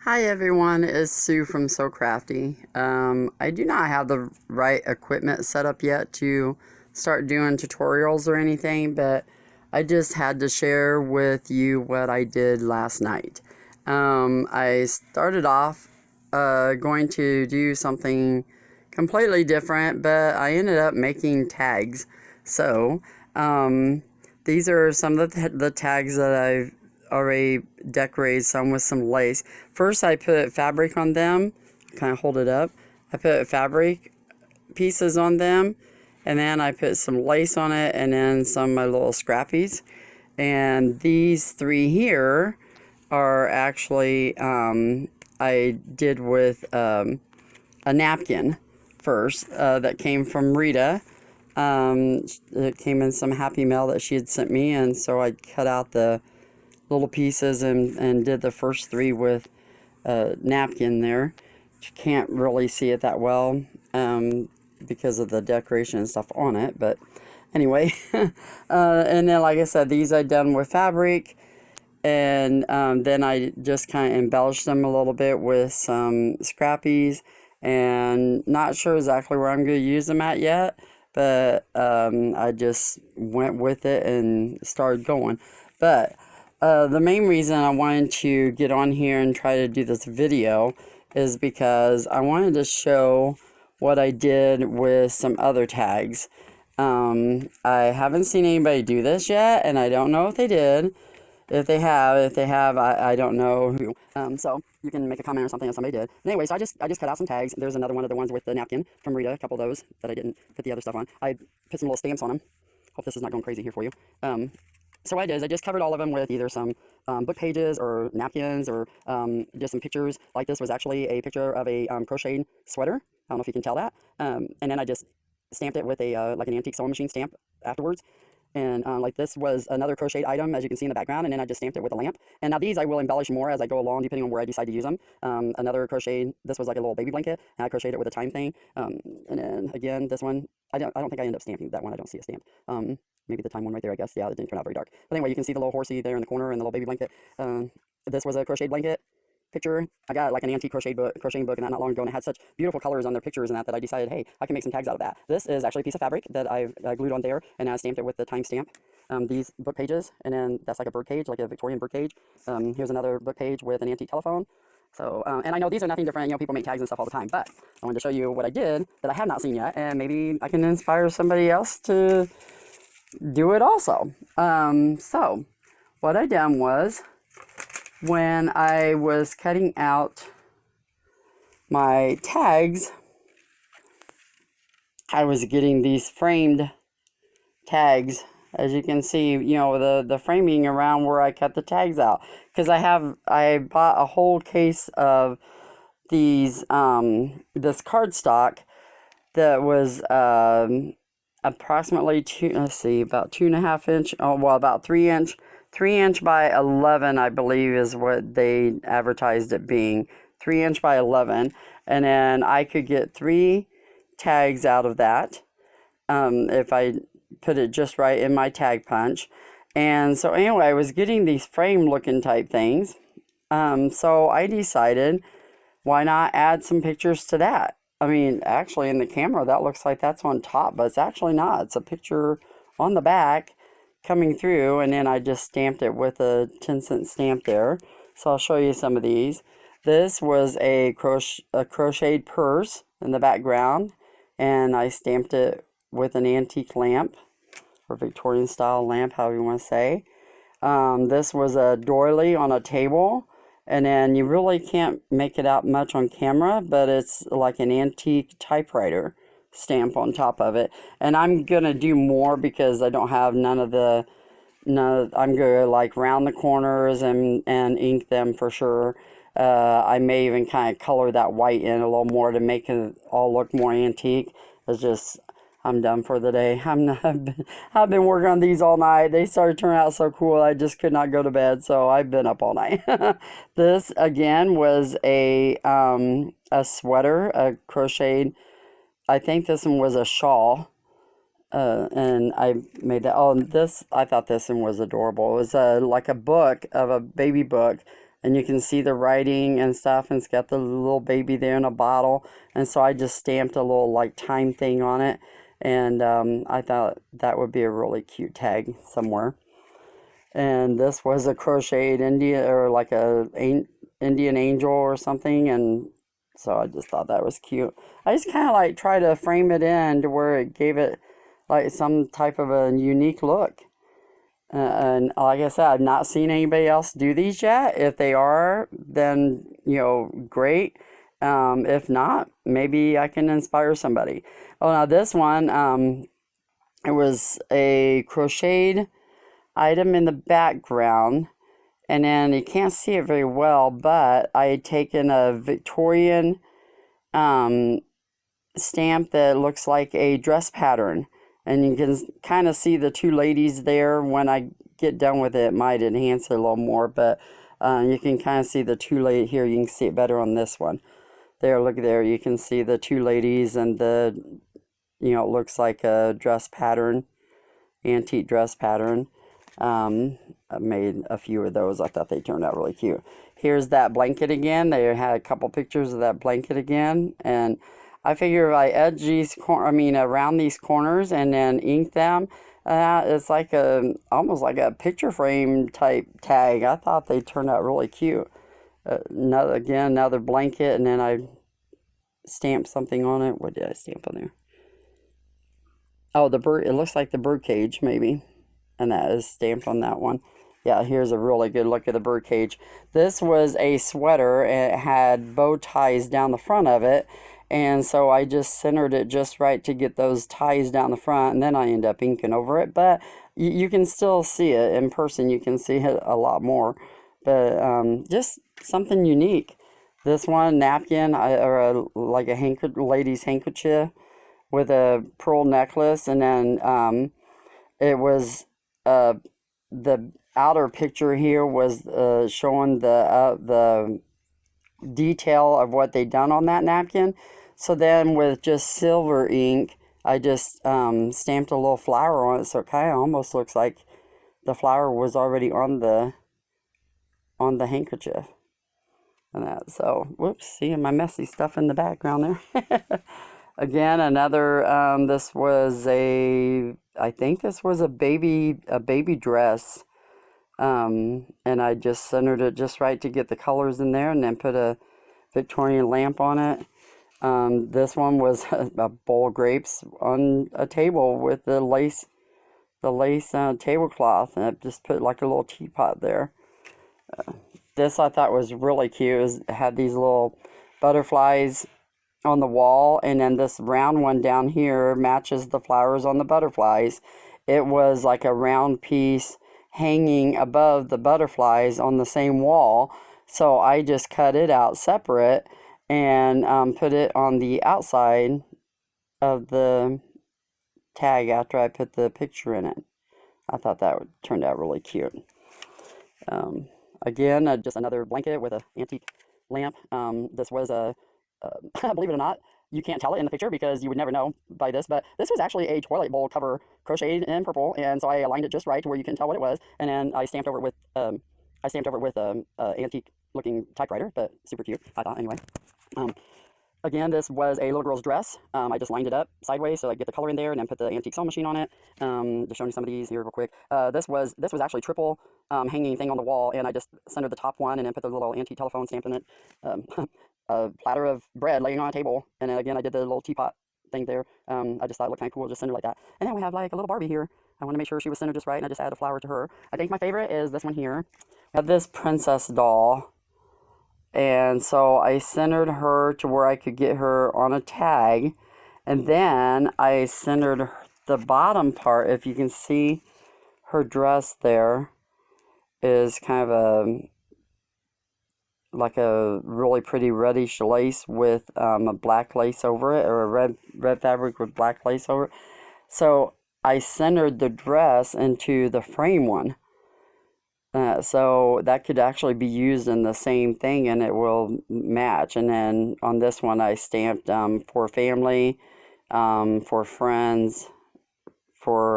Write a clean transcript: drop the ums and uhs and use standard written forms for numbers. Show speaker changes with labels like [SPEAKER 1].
[SPEAKER 1] Hi everyone, it's Sue from So Crafty. I do not have the right equipment set up yet to start doing tutorials or anything, but I just had to share with you what I did last night. I started off going to do something completely different, but I ended up making tags. So, these are some of the tags that I've already decorated, some with some lace. First, I put fabric on them, kind of hold it up. I put fabric pieces on them, and then I put some lace on it, and then some of my little scrappies. And these three here are actually, I did with a napkin first that came from Rita. It came in some Happy Mail that she had sent me, and so I cut out the little pieces and did the first three with a napkin there. You can't really see it that well because of the decoration and stuff on it, but anyway. And then, like I said, these I done with fabric, and then I just kind of embellished them a little bit with some scrappies, and not sure exactly where I'm going to use them at yet, but I just went with it and started going. But the main reason I wanted to get on here and try to do this video is because I wanted to show what I did with some other tags. I haven't seen anybody do this yet, and I don't know if they did. If they have, I don't know who. So you can make a comment or something if somebody did. And anyway, so I just cut out some tags. There's another one of the ones with the napkin from Rita, a couple of those that I didn't put the other stuff on. I put some little stamps on them. Hope this is not going crazy here for you. So what I did is I just covered all of them with either some book pages or napkins or just some pictures. Like this was actually a picture of a crocheted sweater. I don't know if you can tell that. And then I just stamped it with a like an antique sewing machine stamp afterwards. And like this was another crocheted item, as you can see in the background, and then I just stamped it with a lamp. And now these I will embellish more as I go along, depending on where I decide to use them. Another crocheted, this was like a little baby blanket, and I crocheted it with a time thing. And then again, this one, I don't think I ended up stamping that one. I don't see a stamp. Maybe the time one right there, I guess. Yeah, it didn't turn out very dark. But anyway, you can see the little horsey there in the corner and the little baby blanket. This was a crocheted blanket picture. I got like an antique crocheting book and that not long ago, and it had such beautiful colors on their pictures and that I decided, hey, I can make some tags out of that. This is actually a piece of fabric that I glued on there, and I stamped it with the time stamp. These book pages, and then that's like a bird cage, like a Victorian bird cage. Here's another book page with an antique telephone. So, and I know these are nothing different, people make tags and stuff all the time, but I wanted to show you what I did that I have not seen yet, and maybe I can inspire somebody else to do it also. So what I done was, when I was cutting out my tags, I was getting these framed tags. As you can see, the framing around where I cut the tags out. Because I bought a whole case of these, this cardstock that was approximately about 2.5 inch, about 3 inch. 3 inch by 11, I believe, is what they advertised it being. 3 inch by 11. And then I could get 3 tags out of that if I put it just right in my tag punch. And so anyway, I was getting these frame looking type things. So I decided, why not add some pictures to that? I mean, actually in the camera, that looks like that's on top, but it's actually not. It's a picture on the back coming through, and then I just stamped it with a 10-cent stamp there. So I'll show you some of these. This was a crocheted purse in the background, and I stamped it with an antique lamp, or Victorian style lamp, however you want to say. This was a doily on a table, and then you really can't make it out much on camera, but it's like an antique typewriter stamp on top of it. And I'm gonna do more because I don't have I'm gonna like round the corners and ink them for sure. I may even kind of color that white in a little more to make it all look more antique. It's just, I'm done for the day. I've been working on these all night. They started turning out so cool, I just could not go to bed, so I've been up all night. This again was a sweater, a crocheted. I think this one was a shawl, and I made that. Oh, I thought this one was adorable. It was like a book, of a baby book, and you can see the writing and stuff, and it's got the little baby there in a bottle. And so I just stamped a little like time thing on it, and I thought that would be a really cute tag somewhere. And this was a crocheted India, or like a Indian angel or something, and so I just thought that was cute. I just kind of like try to frame it in to where it gave it like some type of a unique look. And like I said, I've not seen anybody else do these yet. If they are, then, you know, great. If not, maybe I can inspire somebody. Oh, now this one, it was a crocheted item in the background, and then you can't see it very well, but I had taken a Victorian stamp that looks like a dress pattern, and you can kind of see the two ladies there. When I get done with it, it might enhance it a little more, but you can kind of see the two ladies here. You can see it better on this one. There, look there, you can see the two ladies, and the, you know, it looks like a dress pattern, antique dress pattern. I made a few of those. I thought they turned out really cute. Here's that blanket again. They had a couple pictures of that blanket again, and I figure if I edge these around these corners and then ink them, it's like almost like a picture frame type tag. I thought they turned out really cute. Another blanket, and then I stamped something on it. What did I stamp on there? Oh, the bird. It looks like the bird cage maybe, and that is stamped on that one. Yeah, here's a really good look at the bird cage. This was a sweater, and it had bow ties down the front of it. And so I just centered it just right to get those ties down the front, and then I end up inking over it. But you can still see it in person. You can see it a lot more. But just something unique. This one, napkin, like a lady's handkerchief with a pearl necklace. And then it was, the outer picture here was showing the detail of what they'd done on that napkin. So then with just silver ink, I just stamped a little flower on it, so it kind of almost looks like the flower was already on the handkerchief. And that, so whoops, see my messy stuff in the background there. Again, another this was I think this was a baby dress. And I just centered it just right to get the colors in there, and then put a Victorian lamp on it. This one was a bowl of grapes on a table with the lace tablecloth, and I just put like a little teapot there. This I thought was really cute. It had these little butterflies on the wall, and then this round one down here matches the flowers on the butterflies. It was like a round piece hanging above the butterflies on the same wall, so I just cut it out separate and put it on the outside of the tag after I put the picture in it. I thought that turned out really cute. Again, just another blanket with an antique lamp. This was believe it or not, you can't tell it in the picture because you would never know by this, but this was actually a toilet bowl cover crocheted in purple, and so I aligned it just right to where you couldn't tell what it was, and then I stamped over it with antique looking typewriter, but super cute, I thought, anyway. Again, this was a little girl's dress. I just lined it up sideways so I get the color in there, and then put the antique sewing machine on it. Just showing you some of these here real quick. This was actually triple hanging thing on the wall, and I just centered the top one and then put the little antique telephone stamp in it. A platter of bread laying on a table, and then again I did the little teapot thing there. I just thought it looked kind of cool, just centered like that. And then we have like a little Barbie here. I want to make sure she was centered just right, and I just added a flower to her. I think my favorite is this one here. We have this princess doll, and so I centered her to where I could get her on a tag, and then I centered the bottom part. If you can see her dress there is kind of like a really pretty reddish lace with a black lace over it, or a red fabric with black lace over it. So I centered the dress into the frame one. So that could actually be used in the same thing, and it will match. And then on this one I stamped for family, for friends, for